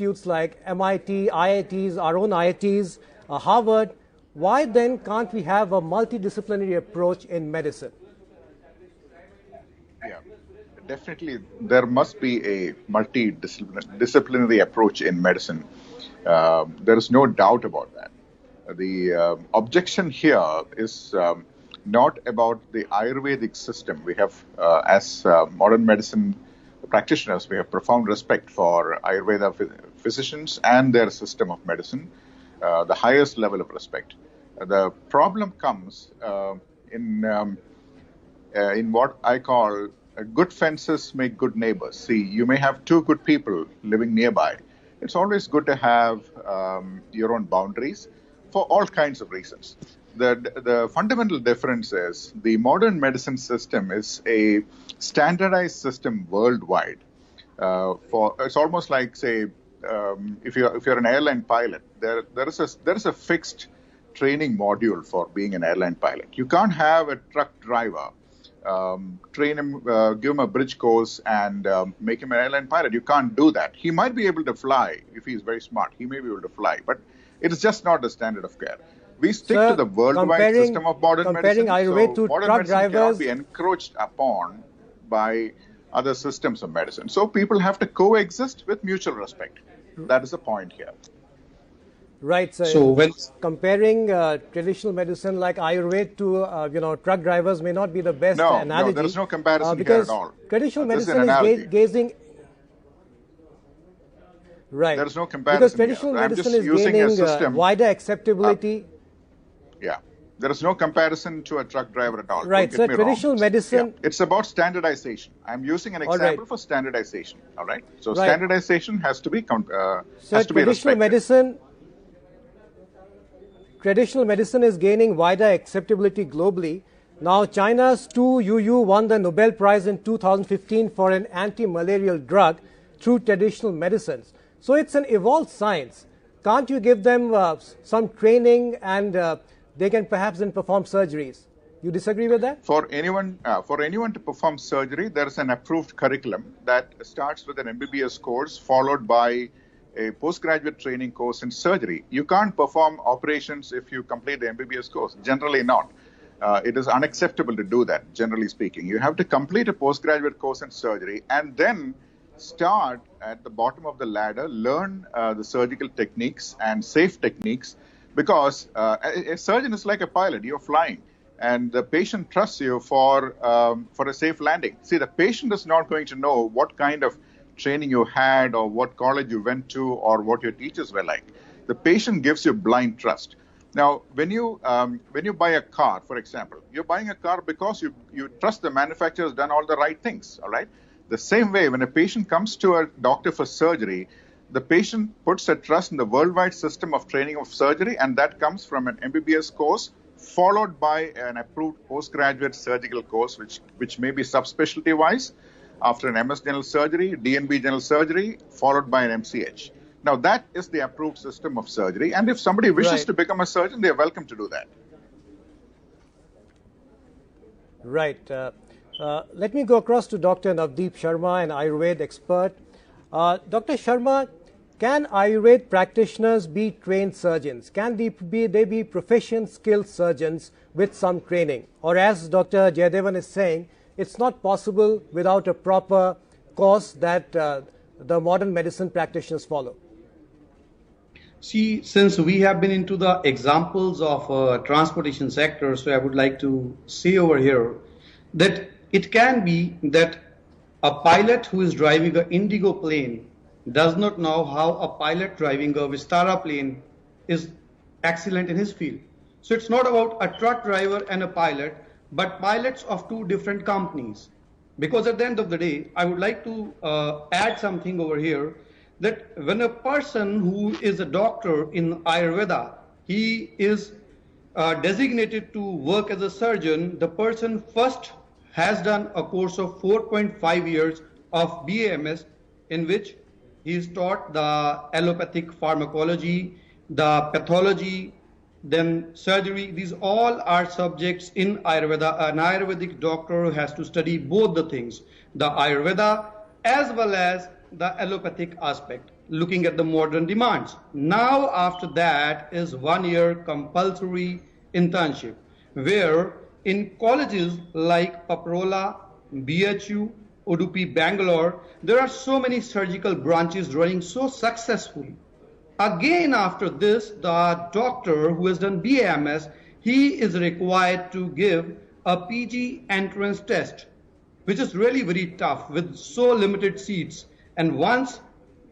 institutes like MIT, IITs, our own IITs, Harvard. Why then can't we have a multidisciplinary approach in medicine? Yeah, definitely there must be a multidisciplinary approach in medicine. There is no doubt about that. The objection here is not about the Ayurvedic system. We have, as modern medicine practitioners, we have profound respect for Ayurveda physicians and their system of medicine, the highest level of respect. The problem comes in what I call good fences make good neighbors. See, you may have two good people living nearby. It's always good to have your own boundaries for all kinds of reasons. The fundamental difference is the modern medicine system is a standardized system worldwide. It's almost like, say, if you're an airline pilot, there is a fixed training module for being an airline pilot. You can't have a truck driver train him, give him a bridge course and make him an airline pilot. You can't do that. He might be able to fly if he's very smart. He may be able to fly, but it is just not the standard of care. We stick to the worldwide system of modern medicine. Ayurveda so to modern truck medicine drivers cannot be encroached upon by other systems of medicine. So people have to coexist with mutual respect. That is the point here. Right. So when comparing traditional medicine like Ayurveda to truck drivers may not be the best analogy. No, there is no comparison because here at all. Traditional medicine is gazing. Right. There is no comparison. Because traditional medicine is gaining wider acceptability. Yeah. There is no comparison to a truck driver at all. Right. So traditional medicine. Yeah. It's about standardization. I'm using an example for standardization. All right. So standardization has to be respected. Traditional medicine is gaining wider acceptability globally. Now, China's Tu Youyou won the Nobel Prize in 2015 for an anti-malarial drug through traditional medicines. So it's an evolved science. Can't you give them some training and they can perhaps then perform surgeries? You disagree with that? For anyone to perform surgery, there is an approved curriculum that starts with an MBBS course followed by a postgraduate training course in surgery. You can't perform operations if you complete the MBBS course. Generally not. It is unacceptable to do that, generally speaking. You have to complete a postgraduate course in surgery and then start at the bottom of the ladder, learn the surgical techniques and safe techniques, because a surgeon is like a pilot. You're flying and the patient trusts you for a safe landing. See, the patient is not going to know what kind of training you had or what college you went to or what your teachers were like. The patient gives you blind trust. Now, when you buy a car, for example, you're buying a car because you trust the manufacturer has done all the right things, all right? The same way, when a patient comes to a doctor for surgery, the patient puts a trust in the worldwide system of training of surgery, and that comes from an MBBS course followed by an approved postgraduate surgical course, which may be subspecialty wise, after an MS general surgery, DNB general surgery, followed by an MCH. Now, that is the approved system of surgery. And if somebody wishes to become a surgeon, they are welcome to do that. Right. Let me go across to Dr. Navdeep Sharma, an Ayurveda expert. Dr. Sharma, can Ayurveda practitioners be trained surgeons? Can they be proficient, skilled surgeons with some training? Or as Dr. Jayadevan is saying, it's not possible without a proper course that the modern medicine practitioners follow. See, since we have been into the examples of transportation sector, so I would like to say over here that it can be that a pilot who is driving an Indigo plane does not know how a pilot driving a Vistara plane is excellent in his field. So it's not about a truck driver and a pilot, but pilots of two different companies. Because at the end of the day, I would like to add something over here, that when a person who is a doctor in Ayurveda, he is designated to work as a surgeon, the person first has done a course of 4.5 years of BAMS, in which he is taught the allopathic pharmacology, the pathology, then surgery. These all are subjects in Ayurveda. An Ayurvedic doctor has to study both the things, the Ayurveda as well as the allopathic aspect. looking at the modern demands. Now, after that is 1 year compulsory internship, where in colleges like Paprola, BHU, Udupi, Bangalore, there are so many surgical branches running so successfully. Again, after this, the doctor who has done BAMS, he is required to give a PG entrance test, which is really very tough with so limited seats. And once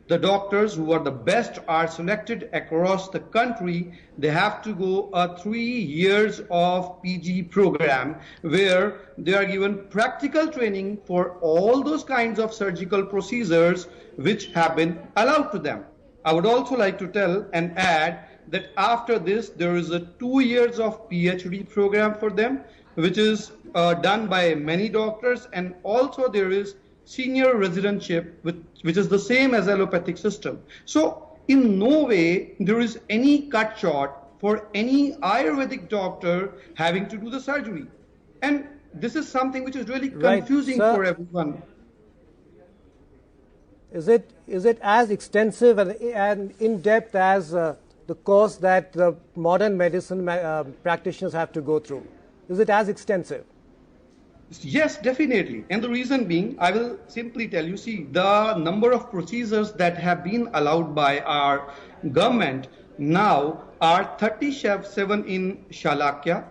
the doctors who are the best are selected across the country, they have to go a 3 years of PG program where they are given practical training for all those kinds of surgical procedures which have been allowed to them. I would also like to tell and add that after this, there is a 2 years of PhD program for them, which is done by many doctors, and also there is senior residentship, which is the same as allopathic system. So in no way there is any cut short for any Ayurvedic doctor having to do the surgery. And this is something which is really confusing for everyone. Is it as extensive and in-depth as the course that the modern medicine practitioners have to go through? Is it as extensive? Yes, definitely. And the reason being, I will simply tell you, see, the number of procedures that have been allowed by our government now are 37 in Shalakya,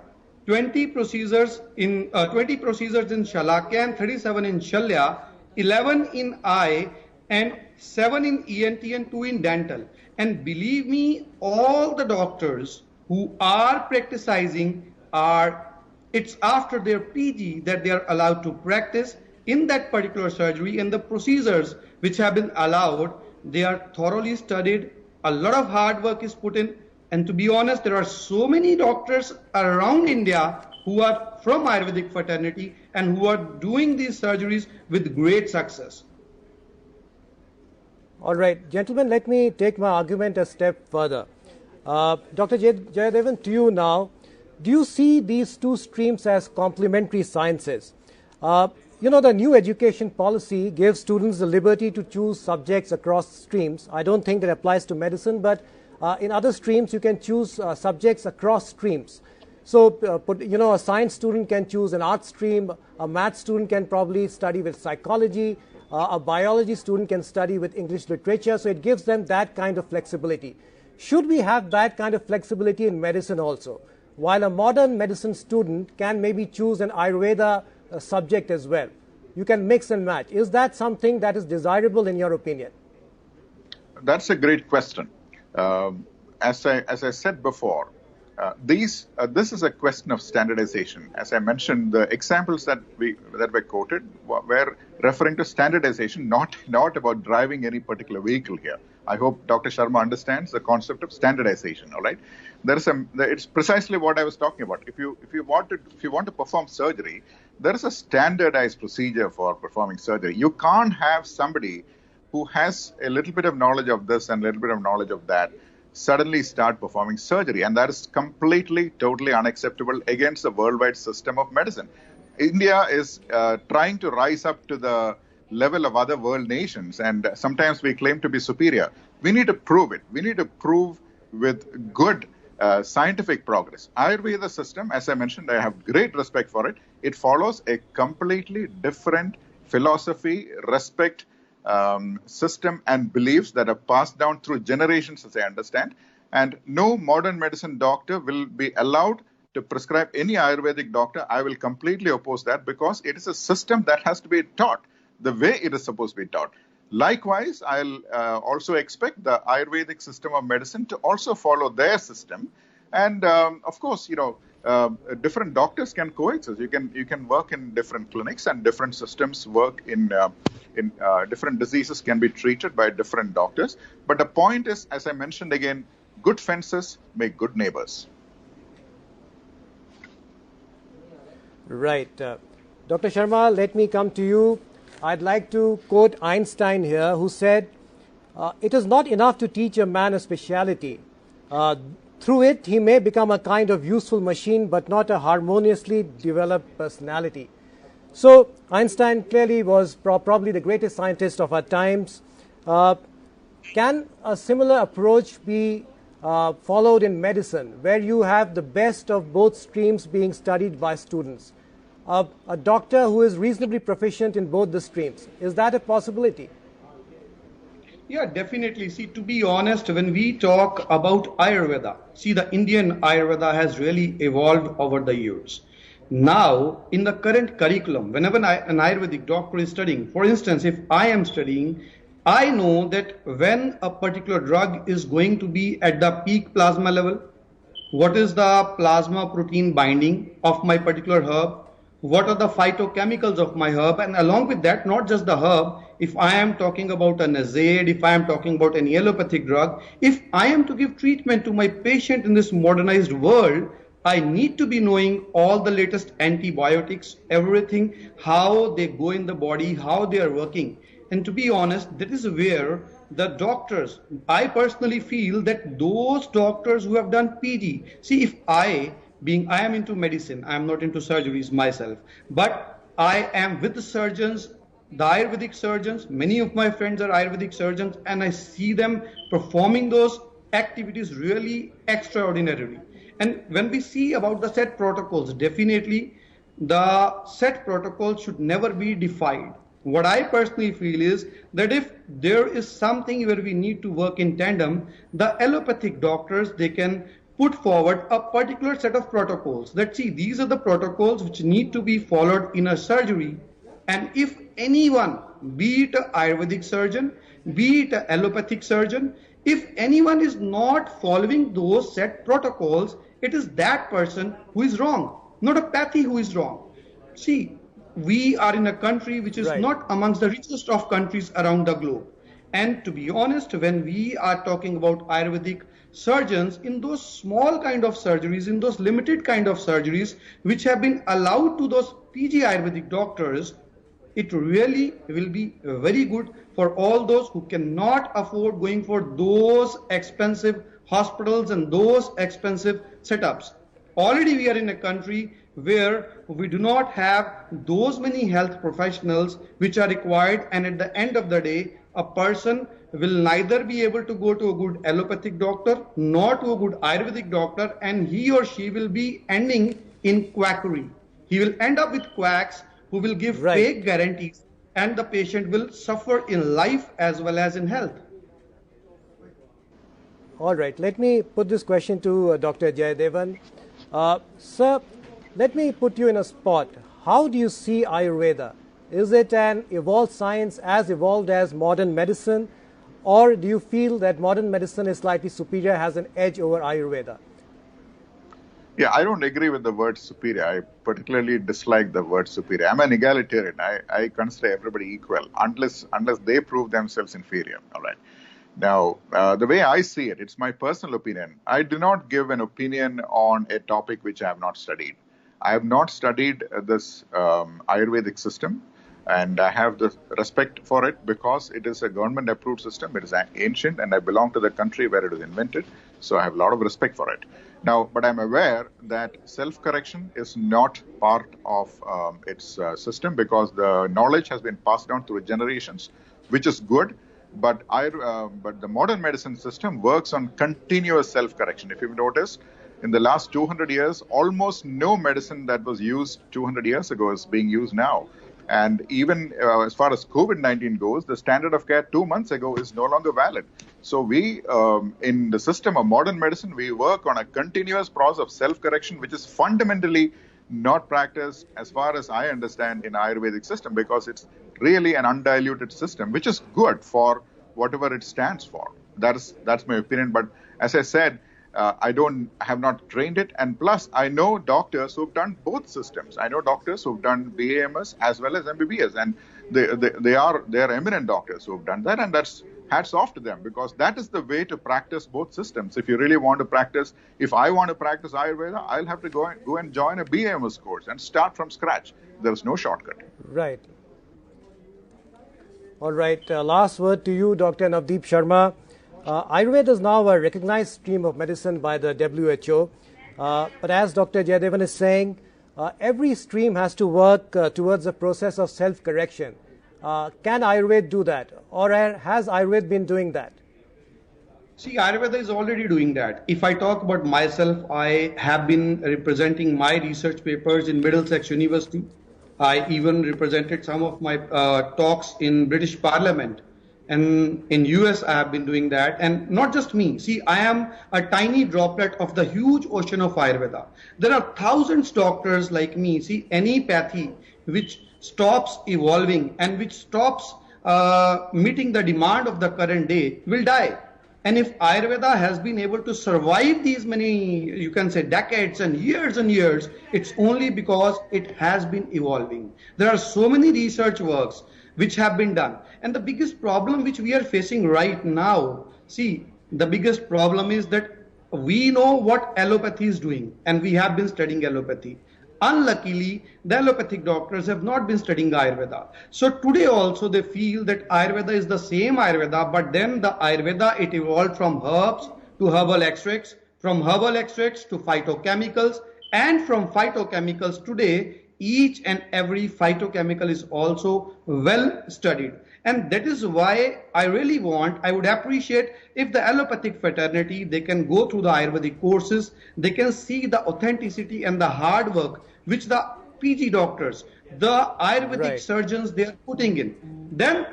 20 procedures in Shalakya and 37 in Shalya, 11 in eye, and 7 in ENT and 2 in dental. And believe me, all the doctors who are practicing it's after their PG that they are allowed to practice in that particular surgery, and the procedures which have been allowed, they are thoroughly studied. A lot of hard work is put in, and to be honest, there are so many doctors around India who are from Ayurvedic fraternity and who are doing these surgeries with great success. All right, gentlemen, let me take my argument a step further. Dr. Jayadevan, to you now. Do you see these two streams as complementary sciences? The new education policy gives students the liberty to choose subjects across streams. I don't think that applies to medicine, but in other streams, you can choose subjects across streams. So, a science student can choose an art stream, a math student can probably study with psychology, a biology student can study with English literature, so it gives them that kind of flexibility. Should we have that kind of flexibility in medicine also? While a modern medicine student can maybe choose an Ayurveda subject as well. You can mix and match. Is that something that is desirable in your opinion? That's a great question. As I said before, this is a question of standardization. As I mentioned, the examples that were quoted were referring to standardization, not about driving any particular vehicle here. I hope Dr. Sharma understands the concept of standardization. All right, it's precisely what I was talking about. If you want to perform surgery, there is a standardized procedure for performing surgery. You can't have somebody who has a little bit of knowledge of this and a little bit of knowledge of that suddenly start performing surgery, and that is totally unacceptable against the worldwide system of medicine. India is trying to rise up to the level of other world nations, and sometimes we claim to be superior. We need to prove it. We need to prove with good scientific progress. Ayurveda system, as I mentioned, I have great respect for it. It follows a completely different philosophy, respect, system and beliefs that are passed down through generations, as I understand. And no modern medicine doctor will be allowed to prescribe any Ayurvedic doctor. I will completely oppose that because it is a system that has to be taught the way it is supposed to be taught. Likewise, I'll also expect the Ayurvedic system of medicine to also follow their system. And of course, different doctors can coexist. You can work in different clinics, and different systems work in different diseases can be treated by different doctors. But the point is, as I mentioned again, good fences make good neighbors. Right. Dr. Sharma, let me come to you. I'd like to quote Einstein here, who said, it is not enough to teach a man a speciality. Through it, he may become a kind of useful machine, but not a harmoniously developed personality. So Einstein clearly was probably the greatest scientist of our times. Can a similar approach be followed in medicine, where you have the best of both streams being studied by students? A doctor who is reasonably proficient in both the streams, is that a possibility? Yeah, definitely. See, to be honest, when we talk about Ayurveda, see, the Indian Ayurveda has really evolved over the years. Now, in the current curriculum, whenever an Ayurvedic doctor is studying, for instance, if I am studying, I know that when a particular drug is going to be at the peak plasma level, what is the plasma protein binding of my particular herb, what are the phytochemicals of my herb, and along with that, not just the herb, if I am talking about an NSAID, if I am talking about an allopathic drug, if I am to give treatment to my patient in this modernized world, I need to be knowing all the latest antibiotics, everything, how they go in the body, how they are working. And to be honest, that is where the doctors, I personally feel that those doctors who have done PG, see, if I am into medicine, I am not into surgeries myself, but I am with the surgeons, the Ayurvedic surgeons. Many of my friends are Ayurvedic surgeons, and I see them performing those activities really extraordinarily. And when we see about the set protocols, definitely the set protocols should never be defied. What I personally feel is that if there is something where we need to work in tandem, the allopathic doctors, they can put forward a particular set of protocols that, see, these are the protocols which need to be followed in a surgery. And if anyone, be it an Ayurvedic surgeon, be it an allopathic surgeon, if anyone is not following those set protocols, it is that person who is wrong, not a pathy who is wrong. See, we are in a country which is not amongst the richest of countries around the globe. And to be honest, when we are talking about Ayurvedic surgeons, in those small kind of surgeries, in those limited kind of surgeries, which have been allowed to those PG Ayurvedic doctors, it really will be very good for all those who cannot afford going for those expensive hospitals and those expensive setups. Already we are in a country where we do not have those many health professionals which are required, and at the end of the day, a person will neither be able to go to a good allopathic doctor nor to a good Ayurvedic doctor, and he or she will be ending in quackery. He will end up with quacks who will give fake guarantees, and the patient will suffer in life as well as in health. All right, let me put this question to Dr. Jayadevan. Sir, let me put you in a spot. How do you see Ayurveda? Is it an evolved science as evolved as modern medicine, or do you feel that modern medicine is slightly superior, has an edge over Ayurveda? Yeah, I don't agree with the word superior. I particularly dislike the word superior. I'm an egalitarian. I consider everybody equal unless they prove themselves inferior. All right. Now, the way I see it, it's my personal opinion. I do not give an opinion on a topic which I have not studied. I have not studied this Ayurvedic system, and I have the respect for it because it is a government-approved system. It is ancient, and I belong to the country where it was invented, so I have a lot of respect for it. Now, but I'm aware that self-correction is not part of its system because the knowledge has been passed down through generations, which is good. But the modern medicine system works on continuous self-correction. If you've noticed, in the last 200 years, almost no medicine that was used 200 years ago is being used now. And even as far as COVID-19 goes, the standard of care 2 months ago is no longer valid. So we, in the system of modern medicine, we work on a continuous process of self-correction, which is fundamentally not practiced, as far as I understand, in Ayurvedic system, because it's really an undiluted system, which is good for whatever it stands for. That's my opinion. But as I said, I have not trained it, and plus I know doctors who've done both systems. I know doctors who've done BAMS as well as MBBS, and they are eminent doctors who've done that, and that's hats off to them, because that is the way to practice both systems. If you really want to practice, if I want to practice Ayurveda, I'll have to go and join a BAMS course and start from scratch. There's no shortcut. Right. All right. Last word to you, Dr. Navdeep Sharma. Ayurveda is now a recognized stream of medicine by the WHO. But as Dr. Jayadevan is saying, every stream has to work towards a process of self-correction. Can Ayurveda do that? Or has Ayurveda been doing that? See, Ayurveda is already doing that. If I talk about myself, I have been representing my research papers in Middlesex University. I even represented some of my talks in British Parliament. And in US, I have been doing that. And not just me. See, I am a tiny droplet of the huge ocean of Ayurveda. There are thousands doctors like me. See, any pathy which stops evolving and which stops meeting the demand of the current day will die. And if Ayurveda has been able to survive these many, you can say, decades and years, it's only because it has been evolving. There are so many research works which have been done. And the biggest problem which we are facing right now, see, the biggest problem is that we know what allopathy is doing, and we have been studying allopathy. Unluckily, the allopathic doctors have not been studying Ayurveda. So today also they feel that Ayurveda is the same Ayurveda, but then the Ayurveda, it evolved from herbs to herbal extracts, from herbal extracts to phytochemicals, and from phytochemicals today, each and every phytochemical is also well studied. And that is why I would appreciate if the allopathic fraternity, they can go through the Ayurvedic courses, they can see the authenticity and the hard work which the PG doctors, the Ayurvedic surgeons, they are putting in. Then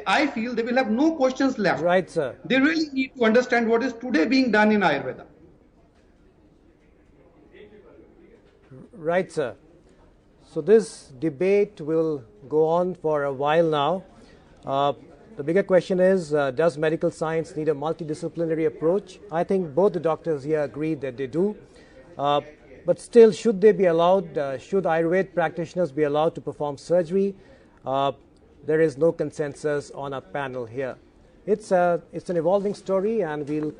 I feel they will have no questions left. Right, sir. They really need to understand what is today being done in Ayurveda. Right, sir. So this debate will go on for a while now. The bigger question is, does medical science need a multidisciplinary approach? I think both the doctors here agree that they do. But still, should they be allowed, should Ayurveda practitioners be allowed to perform surgery? There is no consensus on a panel here. It's an evolving story, and we'll keep